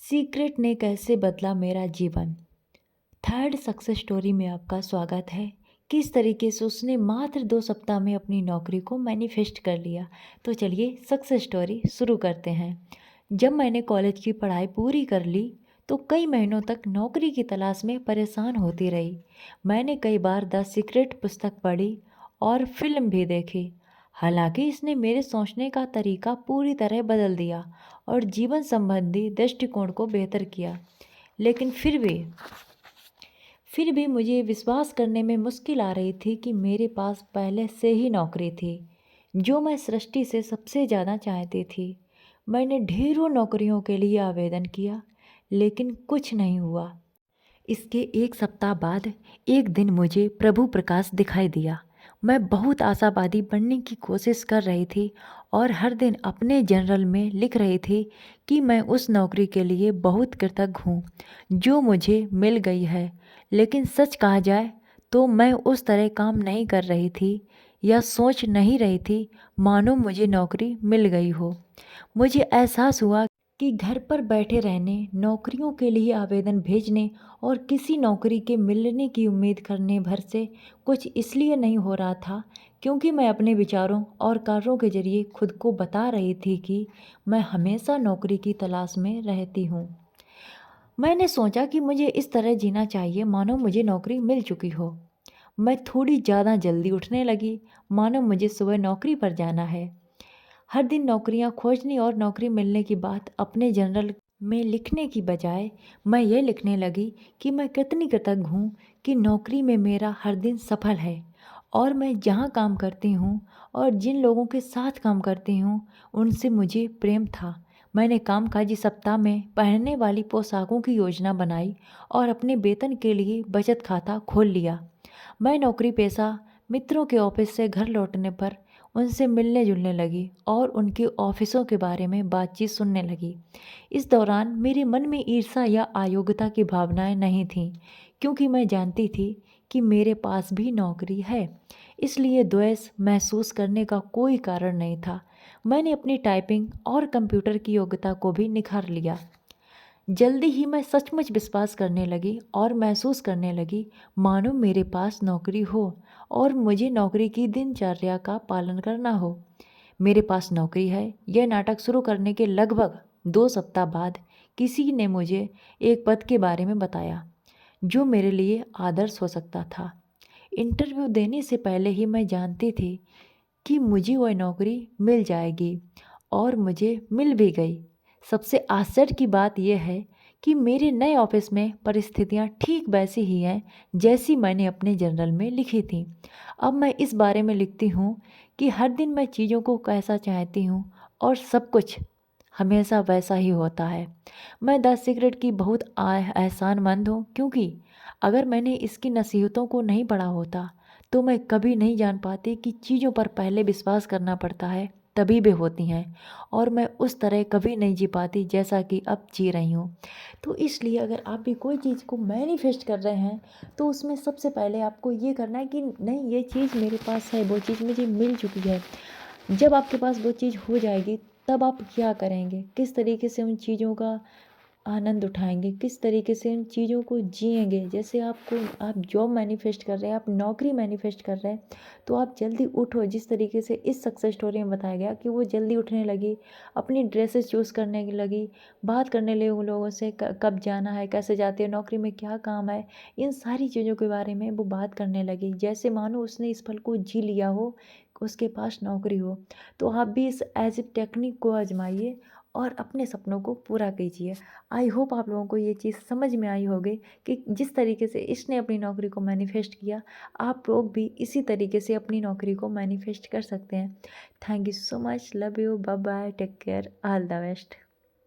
Secret ने कैसे बदला मेरा जीवन। थर्ड सक्सेस स्टोरी में आपका स्वागत है। किस तरीके से उसने मात्र 2 सप्ताह में अपनी नौकरी को मैनिफेस्ट कर लिया। तो चलिए सक्सेस स्टोरी शुरू करते हैं। जब मैंने कॉलेज की पढ़ाई पूरी कर ली तो कई महीनों तक नौकरी की तलाश में परेशान होती रही। मैंने कई बार द सीक्रेट पुस्तक पढ़ी और फिल्म भी देखी। हालांकि इसने मेरे सोचने का तरीका पूरी तरह बदल दिया और जीवन संबंधी दृष्टिकोण को बेहतर किया। लेकिन फिर भी मुझे विश्वास करने में मुश्किल आ रही थी कि मेरे पास पहले से ही नौकरी थी जो मैं सृष्टि से सबसे ज़्यादा चाहती थी। मैंने ढेरों नौकरियों के लिए आवेदन किया लेकिन कुछ नहीं हुआ। इसके 1 सप्ताह बाद एक दिन मुझे प्रभु प्रकाश दिखाई दिया। मैं बहुत आशावादी बनने की कोशिश कर रही थी और हर दिन अपने जर्नल में लिख रही थी कि मैं उस नौकरी के लिए बहुत कृतज्ञ हूँ जो मुझे मिल गई है। लेकिन सच कहा जाए तो मैं उस तरह काम नहीं कर रही थी या सोच नहीं रही थी मानो मुझे नौकरी मिल गई हो। मुझे एहसास हुआ कि घर पर बैठे रहने, नौकरियों के लिए आवेदन भेजने और किसी नौकरी के मिलने की उम्मीद करने भर से कुछ इसलिए नहीं हो रहा था क्योंकि मैं अपने विचारों और कार्यों के जरिए खुद को बता रही थी कि मैं हमेशा नौकरी की तलाश में रहती हूँ। मैंने सोचा कि मुझे इस तरह जीना चाहिए मानो मुझे नौकरी मिल चुकी हो। मैं थोड़ी ज़्यादा जल्दी उठने लगी मानो मुझे सुबह नौकरी पर जाना है। हर दिन नौकरियां खोजने और नौकरी मिलने की बात अपने जर्नल में लिखने की बजाय मैं ये लिखने लगी कि मैं कितनी कृतज्ञ हूँ कि नौकरी में मेरा हर दिन सफल है और मैं जहाँ काम करती हूँ और जिन लोगों के साथ काम करती हूँ उनसे मुझे प्रेम था। मैंने कामकाजी सप्ताह में पहनने वाली पोशाकों की योजना बनाई और अपने वेतन के लिए बचत खाता खोल लिया। मैं नौकरी पेशा मित्रों के ऑफिस से घर लौटने पर उनसे मिलने जुलने लगी और उनके ऑफिसों के बारे में बातचीत सुनने लगी। इस दौरान मेरे मन में ईर्ष्या या अयोग्यता की भावनाएं नहीं थीं क्योंकि मैं जानती थी कि मेरे पास भी नौकरी है। इसलिए द्वेष महसूस करने का कोई कारण नहीं था। मैंने अपनी टाइपिंग और कंप्यूटर की योग्यता को भी निखार लिया। जल्दी ही मैं सचमुच विश्वास करने लगी और महसूस करने लगी मानो मेरे पास नौकरी हो और मुझे नौकरी की दिनचर्या का पालन करना हो। मेरे पास नौकरी है यह नाटक शुरू करने के लगभग 2 सप्ताह बाद किसी ने मुझे एक पद के बारे में बताया जो मेरे लिए आदर्श हो सकता था। इंटरव्यू देने से पहले ही मैं जानती थी कि मुझे वह नौकरी मिल जाएगी और मुझे मिल भी गई। सबसे आश्चर्य की बात यह है कि मेरे नए ऑफिस में परिस्थितियां ठीक वैसी ही हैं जैसी मैंने अपने जर्नल में लिखी थी। अब मैं इस बारे में लिखती हूँ कि हर दिन मैं चीज़ों को कैसा चाहती हूँ और सब कुछ हमेशा वैसा ही होता है। मैं द सीक्रेट की बहुत एहसानमंद हूँ क्योंकि अगर मैंने इसकी नसीहतों को नहीं पढ़ा होता तो मैं कभी नहीं जान पाती कि चीज़ों पर पहले विश्वास करना पड़ता है तभी वे होती हैं और मैं उस तरह कभी नहीं जी पाती जैसा कि अब जी रही हूँ। तो इसलिए अगर आप भी कोई चीज़ को मैनिफेस्ट कर रहे हैं तो उसमें सबसे पहले आपको ये करना है कि नहीं ये चीज़ मेरे पास है, वो चीज़ मुझे मिल चुकी है। जब आपके पास वो चीज़ हो जाएगी तब आप क्या करेंगे, किस तरीके से उन चीज़ों का आनंद उठाएंगे, किस तरीके से इन चीज़ों को जिएंगे। जैसे आप जॉब मैनिफेस्ट कर रहे हैं, आप नौकरी मैनिफेस्ट कर रहे हैं तो आप जल्दी उठो। जिस तरीके से इस सक्सेस स्टोरी में बताया गया कि वो जल्दी उठने लगी, अपनी ड्रेसेस चूज़ करने की लगी, बात करने लगी उन लोगों से कब जाना है, कैसे जाते हैं, नौकरी में क्या काम है, इन सारी चीज़ों के बारे में वो बात करने लगी जैसे मानो उसने इस पल को जी लिया हो, उसके पास नौकरी हो। तो आप भी इस एज ए टेक्निक को आजमाइए और अपने सपनों को पूरा कीजिए। आई होप आप लोगों को ये चीज़ समझ में आई होगी कि जिस तरीके से इसने अपनी नौकरी को मैनिफेस्ट किया आप लोग भी इसी तरीके से अपनी नौकरी को मैनिफेस्ट कर सकते हैं। Thank you so much, love you, bye bye, take care, all the best.